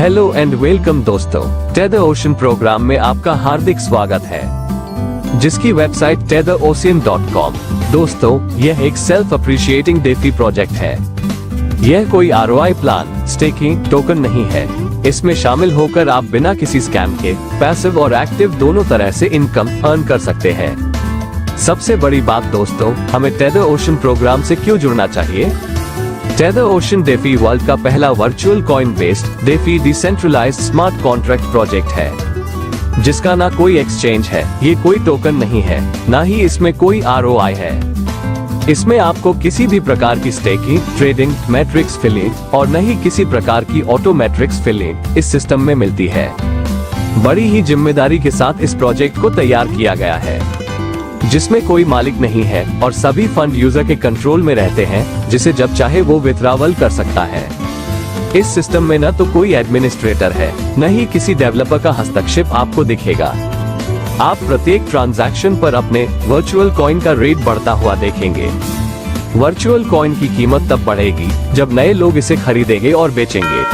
Hello and welcome दोस्तों, tether ocean programme में आपका हार्दिक स्वागत है, जिसकी वेबसाइट tetherocean.com। दोस्तों, यह एक सेल्फ अप्रिशिएटिंग डेफी प्रोजेक्ट है। यह कोई ROI प्लान, स्टेकिंग टोकन नहीं है। इसमें शामिल होकर आप बिना किसी स्कैम के पैसिव और एक्टिव दोनों तरह से इनकम अर्न कर सकते हैं। सबसे बड़ी बात दोस्तों, हमें टेदर ओशन प्रोग्राम से क्यों जुड़ना चाहिए? टेदर ओशन डेफी वर्ल्ड का पहला virtual coin based DeFi decentralized smart contract project है, जिसका ना कोई एक्सचेंज है, ये कोई टोकन नहीं है, ना ही इसमें कोई ROI है। इसमें आपको किसी भी प्रकार की स्टेकिंग, ट्रेडिंग, मैट्रिक्स फिलिंग और न ही किसी प्रकार की ऑटोमेट्रिक्स फिलिंग इस सिस्टम में मिलती है। बड़ी ही जिम्मेदारी के साथ इस प्रोजेक्ट को तैयार किया गया है, जिसमें कोई मालिक नहीं है और सभी फंड यूजर के कंट्रोल में रहते हैं, जिसे जब चाहे वो विथड्रॉवल कर सकता है। इस सिस्टम में न तो कोई एडमिनिस्ट्रेटर है, न ही किसी डेवलपर का हस्तक्षेप आपको दिखेगा। आप प्रत्येक ट्रांजैक्शन पर अपने वर्चुअल कॉइन का रेट बढ़ता हुआ देखेंगे। वर्चुअल कॉइन की कीमत तब बढ़ेगी जब नए लोग इसे खरीदेंगे और बेचेंगे।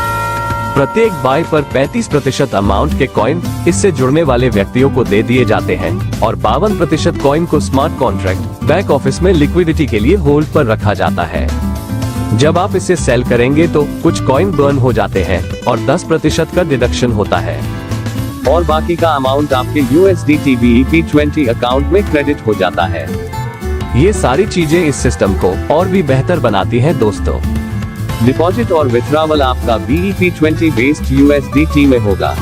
प्रत्येक बाय पर 35% अमाउंट के कॉइन इससे जुड़ने वाले व्यक्तियों को दे दिए जाते हैं और 52% कॉइन को स्मार्ट कॉन्ट्रैक्ट बैक ऑफिस में लिक्विडिटी के लिए होल्ड पर रखा जाता है। जब आप इसे सेल करेंगे तो कुछ कॉइन बर्न हो जाते हैं और 10% का डिडक्शन होता है और बाकी का अमाउंट आपके USDT BEP20 अकाउंट में क्रेडिट हो जाता है। ये सारी चीजें इस सिस्टम को और भी बेहतर बनाती हैं दोस्तों। डिपॉजिट और विथड्रॉवल आपका BEP20 बेस्ड USDT में होगा।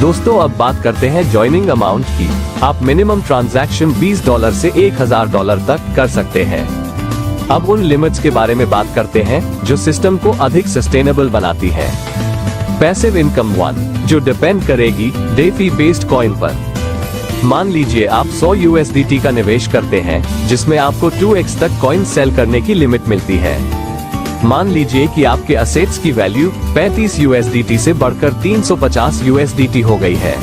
दोस्तों, अब बात करते हैं ज्वाइनिंग अमाउंट की। आप मिनिमम ट्रांजैक्शन $20 से $1000 तक कर सकते हैं। अब उन लिमिट्स के बारे में बात करते हैं जो सिस्टम को अधिक सस्टेनेबल बनाती है। पैसिव इनकम 1, जो डिपेंड करेगी डेफी बेस्ड कॉइन पर। मान लीजिए आप 100 USDT का निवेश करते हैं, जिसमें आपको 2x तक कॉइन सेल करने की लिमिट मिलती है। मान लीजिए कि आपके असेट्स की वैल्यू 35 USDT से बढ़कर 350 USDT हो गई है।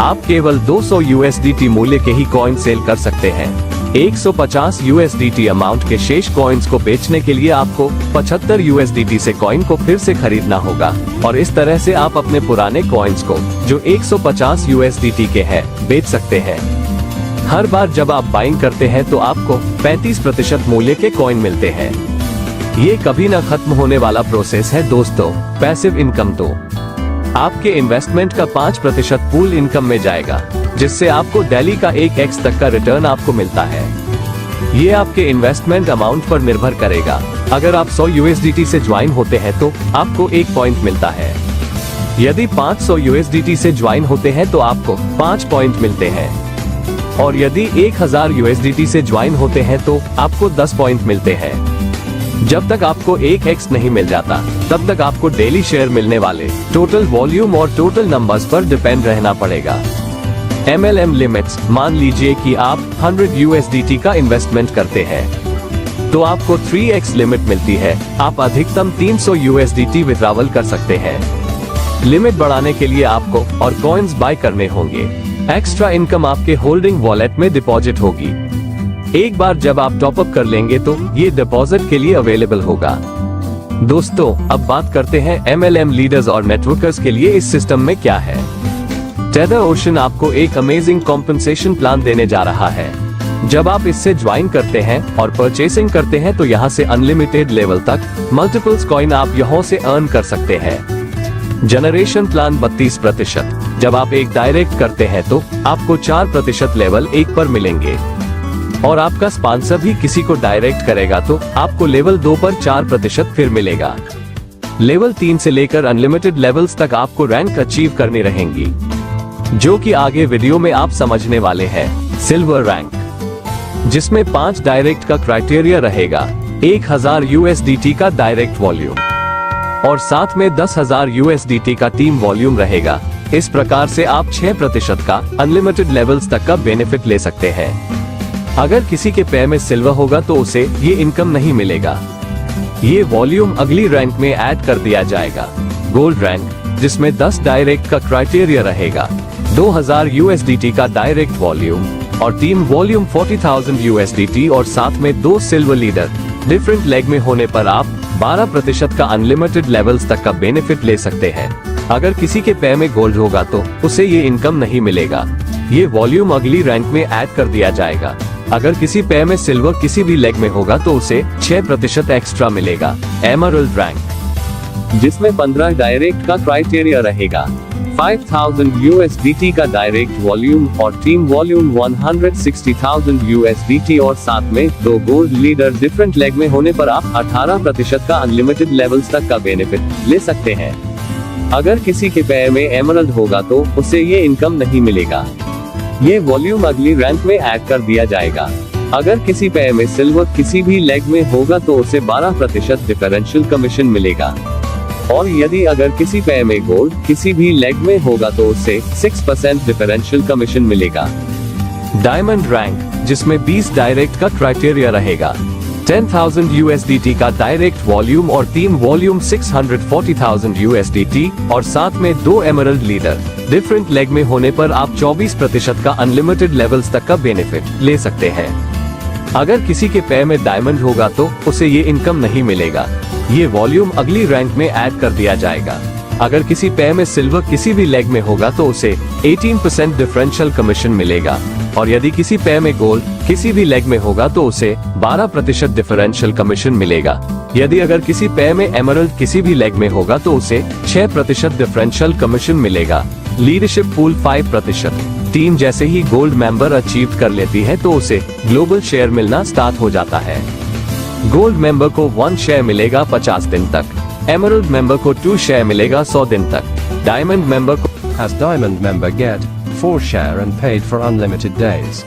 आप केवल 200 USDT मूल्य के ही कॉइन सेल कर सकते हैं। 150 USDT अमाउंट के शेष कॉइन्स को बेचने के लिए आपको 75 USDT से कॉइन को फिर से खरीदना होगा और इस तरह से आप अपने पुराने कॉइन्स को, जो 150 USDT के हैं, बेच सकते हैं। हर बार जब आप बाइंग करते हैं तो आपको 35% मूल्य के कॉइन मिलते हैं। ये कभी न खत्म होने वाला प्रोसेस है दोस्तों। पैसिव इनकम तो आपके इन्वेस्टमेंट का 5% पूल इनकम में जाएगा, जिससे आपको डेली का 1x तक का रिटर्न आपको मिलता है। ये आपके इन्वेस्टमेंट अमाउंट पर निर्भर करेगा। अगर आप 100 USDT से ज्वाइन होते हैं तो आपको 1 पॉइंट मिलता है। यदि 500 USDT से ज्वाइन होते हैं तो आपको 5 पॉइंट मिलते हैं और यदि 1000 USDT से ज्वाइन होते हैं तो आपको 10 पॉइंट मिलते हैं। जब तक आपको 1x नहीं मिल जाता, तब तक आपको डेली शेयर मिलने वाले टोटल वॉल्यूम और टोटल नंबर्स पर डिपेंड रहना पड़ेगा। MLM लिमिट्स, मान लीजिए कि आप 100 USDT का इन्वेस्टमेंट करते हैं तो आपको 3x लिमिट मिलती है। आप अधिकतम 300 USDT विथड्रॉवल कर सकते हैं। लिमिट बढ़ाने के लिए आपको और कॉइन्स बाय करने होंगे। एक्स्ट्रा इनकम आपके होल्डिंग वॉलेट में डिपॉजिट होगी। एक बार जब आप टॉप अप कर लेंगे तो ये डिपॉजिट के लिए अवेलेबल होगा। दोस्तों, अब बात करते हैं MLM लीडर्स और नेटवर्कर्स के लिए इस सिस्टम में क्या है। टेदर ओशन आपको एक अमेजिंग कॉम्पेंसेशन प्लान देने जा रहा है। जब आप इससे ज्वाइन करते हैं और परचेसिंग करते हैं तो यहाँ से अनलिमिटेड लेवल तक मल्टीपल्स कॉइन आप यहाँ से अर्न कर सकते हैं। Generation plan 32%। जब आप एक डायरेक्ट करते हैं तो आपको 4% लेवल 1 पर मिलेंगे और आपका स्पॉन्सर भी किसी को डायरेक्ट करेगा तो आपको लेवल 2 पर 4% फिर मिलेगा। लेवल 3 से लेकर अनलिमिटेड लेवल्स तक आपको रैंक अचीव करनी रहेंगी, जो कि आगे वीडियो में आप समझने वाले हैं। सिल्वर रैंक, जिसमें 5 डायरेक्ट का क्राइटेरिया रहेगा, 1000 USDT का डायरेक्ट वॉल्यूम और साथ में 10,000 USDT का टीम वॉल्यूम रहेगा। इस प्रकार से आप 6% का अनलिमिटेड लेवल्स तक का बेनिफिट ले सकते हैं। अगर किसी के पैर में सिल्वर होगा तो उसे ये इनकम नहीं मिलेगा। ये वॉल्यूम अगली रैंक में ऐड कर दिया जाएगा। गोल्ड रैंक, जिसमें 10 डायरेक्ट का क्राइटेरिया रहेगा, 2000 USDT का डायरेक्ट वॉल्यूम और टीम वॉल्यूम 40,000 USDT और साथ में 2 सिल्वर लीडर। डिफरेंट लेग में होने पर आप 12% का अनलिमिटेड लेवल्स तक का बेनिफिट ले सकते हैं। अगर किसी के पे में गोल्ड होगा तो उसे ये इनकम नहीं मिलेगा। ये वॉल्यूम अगली रैंक में ऐड कर दिया जाएगा। अगर किसी पे में सिल्वर किसी भी लेग में होगा तो उसे 6% एक्स्ट्रा मिलेगा। एमरल्ड रैंक, जिसमें 15 डायरेक्ट का क्राइटेरिया रहेगा, 5000 USDT का डायरेक्ट वॉल्यूम और टीम वॉल्यूम 160,000 USDT और साथ में 2 गोल्ड लीडर डिफरेंट लेग में होने पर आप 18% का अनलिमिटेड लेवल्स तक का बेनिफिट ले सकते हैं। अगर किसी के पे में एमरल्ड होगा तो उसे ये इनकम नहीं मिलेगा। ये वॉल्यूम अगली रैंक में ऐड कर दिया जाएगा। अगर किसी पे में सिल्वर किसी भी लेग में होगा तो उसे 12% डिफरेंशियल कमीशन मिलेगा। और यदि अगर किसी पे में गोल्ड किसी भी लेग में होगा तो उसे 6% डिफरेंशियल कमीशन मिलेगा। डायमंड रैंक, जिसमें 20 डायरेक्ट का क्राइटेरिया रहेगा, 10,000 USDT का डायरेक्ट वॉल्यूम और टीम वॉल्यूम 640,000 USDT और साथ में 2 एमरल्ड लीडर डिफरेंट लेग में होने पर आप 24% का अनलिमिटेड लेवल्स तक का बेनिफिट ले सकते हैं। अगर किसी के पे में डायमंड होगा तो उसे ये इनकम नहीं मिलेगा। ये वॉल्यूम अगली रैंक में ऐड कर दिया जाएगा। अगर किसी पे में सिल्वर किसी भी लेग में होगा तो उसे 18% डिफरेंशियल कमीशन मिलेगा। और यदि किसी पे में गोल्ड किसी भी लेग में होगा तो उसे 12% डिफरेंशियल कमीशन मिलेगा। यदि अगर किसी पे में एमरल्ड किसी भी लेग में होगा तो उसे 6% डिफरेंशियल कमीशन मिलेगा। Leadership pool 5%। टीम जैसे ही गोल्ड मेंबर अचीव कर लेती है तो उसे ग्लोबल शेयर मिलना स्टार्ट हो जाता है। गोल्ड मेंबर को 1 शेयर मिलेगा 50 दिन तक, एमरल्ड मेंबर को 2 शेयर मिलेगा 100 दिन तक, डायमंड मेंबर को As Diamond member get 4 share and paid for unlimited days.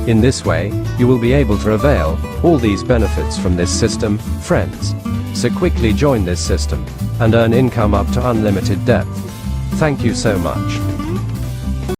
In this way, you will be able to avail all these benefits from this system, friends. So quickly join this system and earn income up to unlimited depth. Thank you so much.